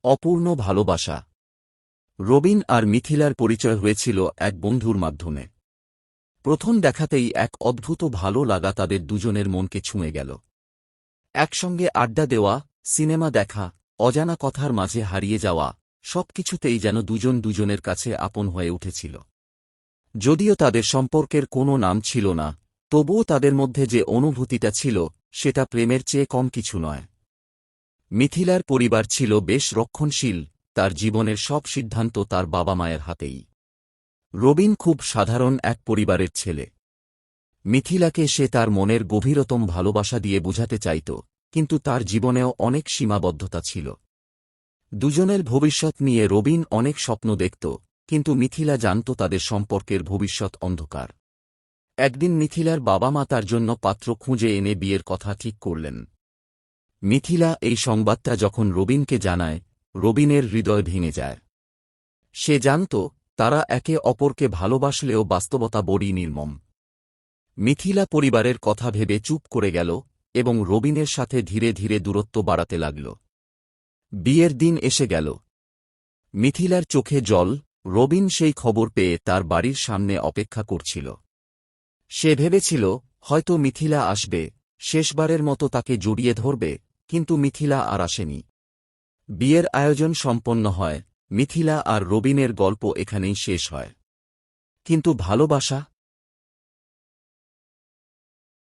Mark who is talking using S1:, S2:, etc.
S1: অপূর্ণ ভালোবাসা। রবিন আর মিথিলার পরিচয় হয়েছিল এক বন্ধুর মাধ্যমে। প্রথম দেখাতেই এক অদ্ভুত ভালো লাগা তাদের দুজনের মনকে ছুঁয়ে গেল। একসঙ্গে আড্ডা দেওয়া, সিনেমা দেখা, অজানা কথার মাঝে হারিয়ে যাওয়া, সবকিছুতেই যেন দুজন দুজনের কাছে আপন হয়ে উঠেছিল। যদিও তাদের সম্পর্কের কোনো নাম ছিল না, তবুও তাদের মধ্যে যে অনুভূতিটা ছিল সেটা প্রেমের চেয়ে কম কিছু নয়। মিথিলার পরিবার ছিল বেশ রক্ষণশীল, তার জীবনের সব সিদ্ধান্ত তার বাবা মায়ের হাতেই। রবিন খুব সাধারণ এক পরিবারের ছেলে। মিথিলাকে সে তার মনের গভীরতম ভালোবাসা দিয়ে বোঝাতে চাইত, কিন্তু তার জীবনেও অনেক সীমাবদ্ধতা ছিল। দুজনের ভবিষ্যৎ নিয়ে রবিন অনেক স্বপ্ন দেখত, কিন্তু মিথিলা জানত তাদের সম্পর্কের ভবিষ্যৎ অন্ধকার। একদিন মিথিলার বাবা মা তার জন্য পাত্র খুঁজে এনে বিয়ের কথা ঠিক করলেন। মিথিলা এই সংবাদটা যখন রবিনকে জানায়, রবিনের হৃদয় ভেঙে যায়। সে জানত তারা একে অপরকে ভালোবাসলেও বাস্তবতা বড়ই নির্মম। মিথিলা পরিবারের কথা ভেবে চুপ করে গেল এবং রবিনের সাথে ধীরে ধীরে দূরত্ব বাড়াতে লাগল। বিয়ের দিন এসে গেল। মিথিলার চোখে জল। রবিন সেই খবর পেয়ে তার বাড়ির সামনে অপেক্ষা করছিল। সে ভেবেছিল হয়তো মিথিলা আসবে, শেষবারের মতো তাকে জড়িয়ে ধরবে, কিন্তু মিথিলা আর আসেনি। বিয়ের আয়োজন সম্পন্ন হয়, মিথিলা আর রবিনের গল্প এখানেই শেষ হয়। কিন্তু ভালোবাসা,